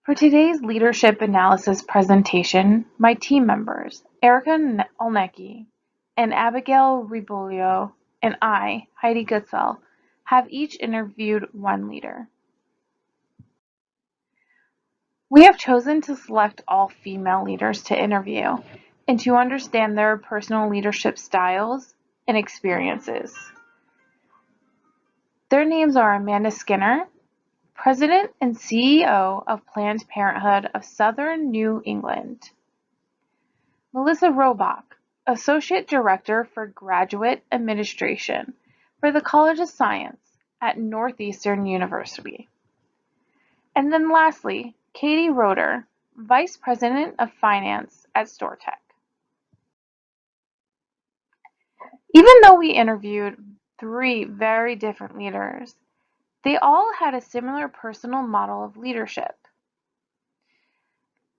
For today's leadership analysis presentation, my team members, Erica Olnecki and Abigail Ribolio, and I, Heidi Goodsell, have each interviewed one leader. We have chosen to select all female leaders to interview and to understand their personal leadership styles and experiences. Their names are Amanda Skinner, President and CEO of Planned Parenthood of Southern New England; Melissa Robach, Associate Director for Graduate Administration for the College of Science at Northeastern University; and then lastly, Katie Roeder, Vice President of Finance at StoreTech. Even though we interviewed 3 very different leaders, they all had a similar personal model of leadership.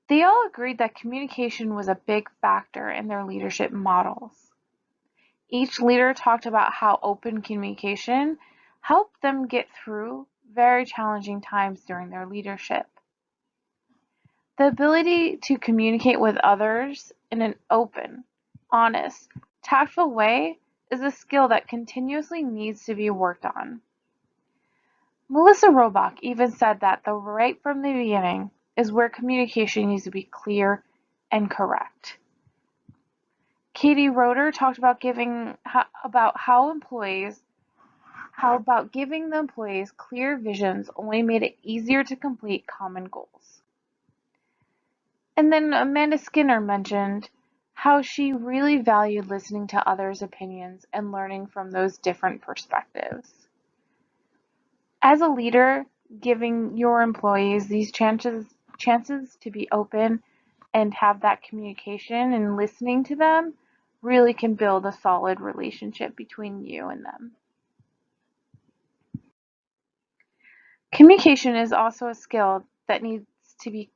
They all agreed that communication was a big factor in their leadership models. Each leader talked about how open communication helped them get through very challenging times during their leadership. The ability to communicate with others in an open, honest, tactful way is a skill that continuously needs to be worked on. Melissa Robach even said that right from the beginning is where communication needs to be clear and correct. Katie Roeder talked about giving the employees clear visions only made it easier to complete common goals. And then Amanda Skinner mentioned how she really valued listening to others' opinions and learning from those different perspectives. As a leader, giving your employees these chances to be open and have that communication and listening to them really can build a solid relationship between you and them. Communication is also a skill that needs to be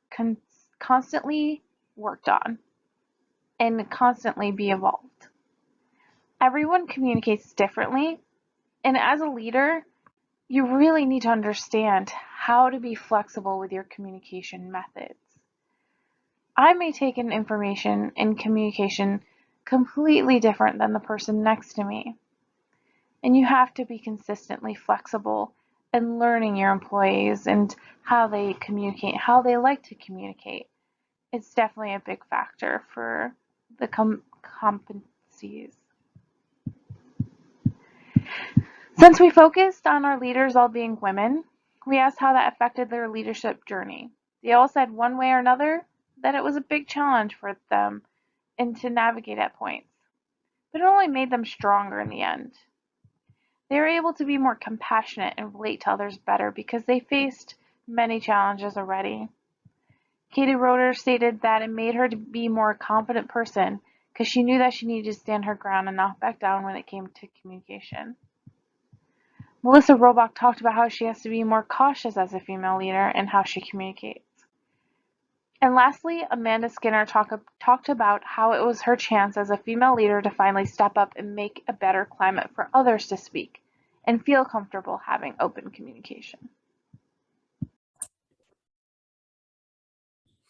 constantly worked on and constantly be evolved. Everyone communicates differently, and as a leader, you really need to understand how to be flexible with your communication methods. I may take in information and communication completely different than the person next to me, and you have to be consistently flexible in learning your employees and how they communicate, how they like to communicate. It's definitely a big factor for the competencies. Since we focused on our leaders all being women, we asked how that affected their leadership journey. They all said one way or another that it was a big challenge for them and to navigate at points, but it only made them stronger in the end. They were able to be more compassionate and relate to others better because they faced many challenges already. Katie Roeder stated that it made her to be a more confident person because she knew that she needed to stand her ground and not back down when it came to communication. Melissa Robach talked about how she has to be more cautious as a female leader and how she communicates. And lastly, Amanda Skinner talked about how it was her chance as a female leader to finally step up and make a better climate for others to speak and feel comfortable having open communication.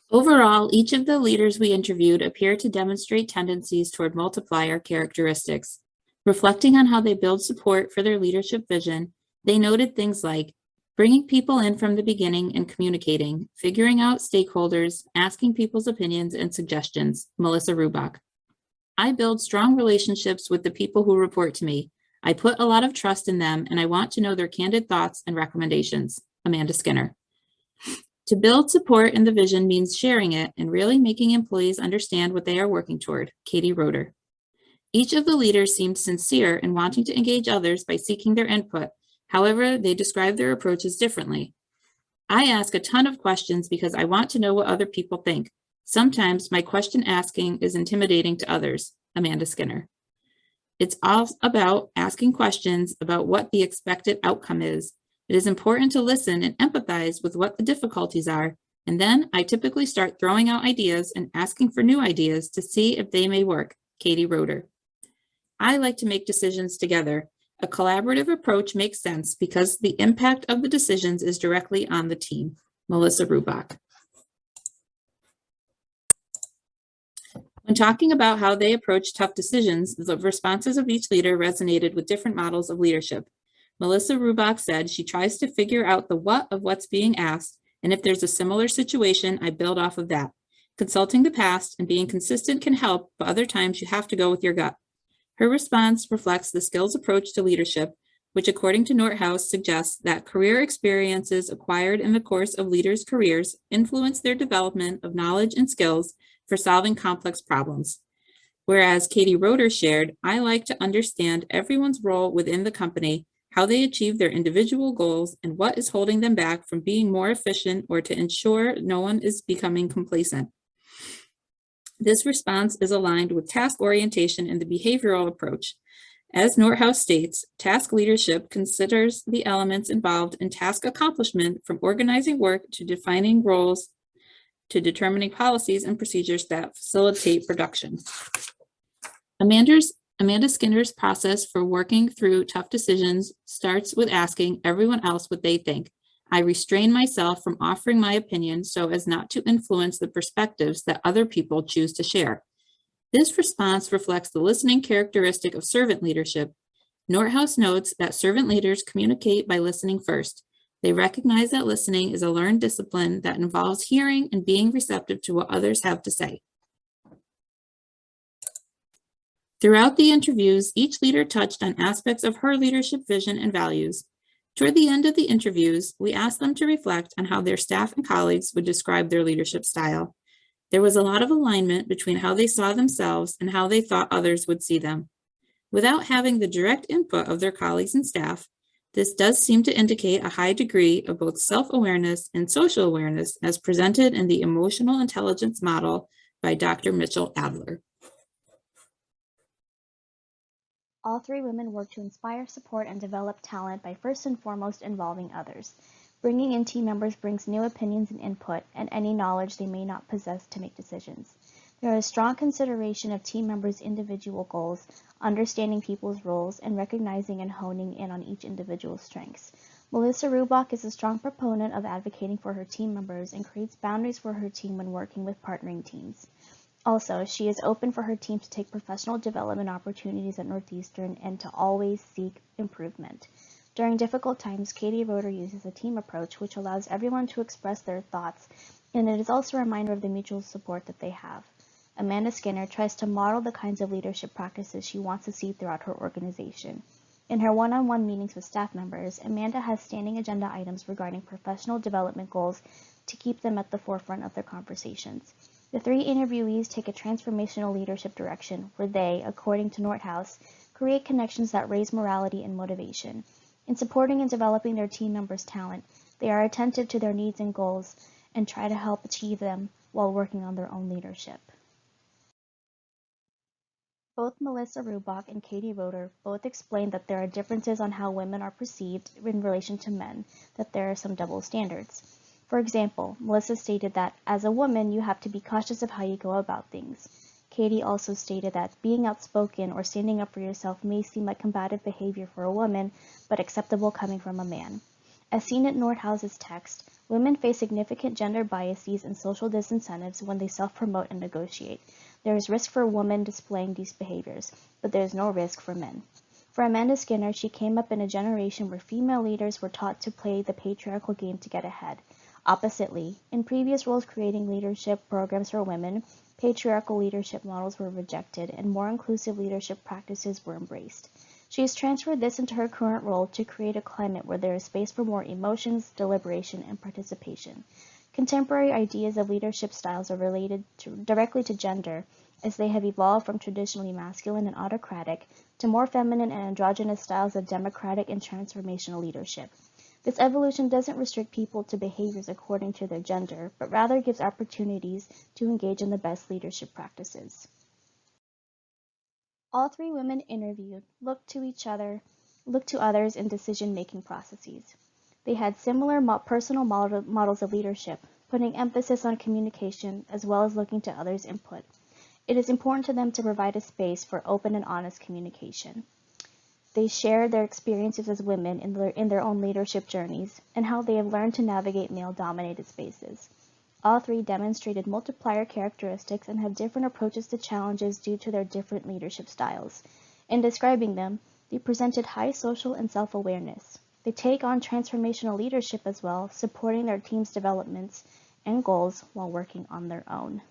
Overall, each of the leaders we interviewed appear to demonstrate tendencies toward multiplier characteristics. Reflecting on how they build support for their leadership vision, they noted things like bringing people in from the beginning and communicating, figuring out stakeholders, asking people's opinions and suggestions. Melissa Robach. I build strong relationships with the people who report to me. I put a lot of trust in them and I want to know their candid thoughts and recommendations. Amanda Skinner. To build support in the vision means sharing it and really making employees understand what they are working toward. Katie Roeder. Each of the leaders seemed sincere in wanting to engage others by seeking their input. However, they describe their approaches differently. I ask a ton of questions because I want to know what other people think. Sometimes my question asking is intimidating to others. Amanda Skinner. It's all about asking questions about what the expected outcome is. It is important to listen and empathize with what the difficulties are, and then I typically start throwing out ideas and asking for new ideas to see if they may work. Katie Roeder. I like to make decisions together. A collaborative approach makes sense because the impact of the decisions is directly on the team. Melissa Robach. When talking about how they approach tough decisions, the responses of each leader resonated with different models of leadership. Melissa Rubach said she tries to figure out the what of what's being asked, and if there's a similar situation, I build off of that. Consulting the past and being consistent can help, but other times you have to go with your gut. Her response reflects the skills approach to leadership, which according to Nordhaus suggests that career experiences acquired in the course of leaders' careers influence their development of knowledge and skills for solving complex problems. Whereas Katie Roeder shared, I like to understand everyone's role within the company, how they achieve their individual goals, and what is holding them back from being more efficient or to ensure no one is becoming complacent. This response is aligned with task orientation and the behavioral approach. As Nordhaus states, task leadership considers the elements involved in task accomplishment, from organizing work to defining roles to determining policies and procedures that facilitate production. Amanda Skinner's process for working through tough decisions starts with asking everyone else what they think. I restrain myself from offering my opinion so as not to influence the perspectives that other people choose to share. This response reflects the listening characteristic of servant leadership. Nordhaus notes that servant leaders communicate by listening first. They recognize that listening is a learned discipline that involves hearing and being receptive to what others have to say. Throughout the interviews, each leader touched on aspects of her leadership vision and values. Toward the end of the interviews, we asked them to reflect on how their staff and colleagues would describe their leadership style. There was a lot of alignment between how they saw themselves and how they thought others would see them. Without having the direct input of their colleagues and staff, this does seem to indicate a high degree of both self-awareness and social awareness as presented in the emotional intelligence model by Dr. Mitchell Adler. All three women work to inspire, support, and develop talent by first and foremost involving others. Bringing in team members brings new opinions and input, and any knowledge they may not possess to make decisions. There is strong consideration of team members' individual goals, understanding people's roles, and recognizing and honing in on each individual's strengths. Melissa Rubach is a strong proponent of advocating for her team members and creates boundaries for her team when working with partnering teams. Also, she is open for her team to take professional development opportunities at Northeastern and to always seek improvement. During difficult times, Katie Roeder uses a team approach which allows everyone to express their thoughts, and it is also a reminder of the mutual support that they have. Amanda Skinner tries to model the kinds of leadership practices she wants to see throughout her organization. In her one-on-one meetings with staff members, Amanda has standing agenda items regarding professional development goals to keep them at the forefront of their conversations. The three interviewees take a transformational leadership direction where they, according to Nordhaus, create connections that raise morality and motivation. In supporting and developing their team members' talent, they are attentive to their needs and goals and try to help achieve them while working on their own leadership. Both Melissa Rubach and Katie Roeder both explained that there are differences on how women are perceived in relation to men, that there are some double standards. For example, Melissa stated that, as a woman, you have to be cautious of how you go about things. Katie also stated that being outspoken or standing up for yourself may seem like combative behavior for a woman, but acceptable coming from a man. As seen in Nordhaus's text, women face significant gender biases and social disincentives when they self-promote and negotiate. There is risk for women displaying these behaviors, but there is no risk for men. For Amanda Skinner, she came up in a generation where female leaders were taught to play the patriarchal game to get ahead. Oppositely, in previous roles creating leadership programs for women, patriarchal leadership models were rejected and more inclusive leadership practices were embraced. She has transferred this into her current role to create a climate where there is space for more emotions, deliberation, and participation. Contemporary ideas of leadership styles are related directly to gender, as they have evolved from traditionally masculine and autocratic to more feminine and androgynous styles of democratic and transformational leadership. This evolution doesn't restrict people to behaviors according to their gender, but rather gives opportunities to engage in the best leadership practices. All three women interviewed looked to others in decision-making processes. They had similar personal models of leadership, putting emphasis on communication as well as looking to others' input. It is important to them to provide a space for open and honest communication. They share their experiences as women in their own leadership journeys and how they have learned to navigate male-dominated spaces. All three demonstrated multiplier characteristics and have different approaches to challenges due to their different leadership styles. In describing them, they presented high social and self-awareness. They take on transformational leadership as well, supporting their team's developments and goals while working on their own.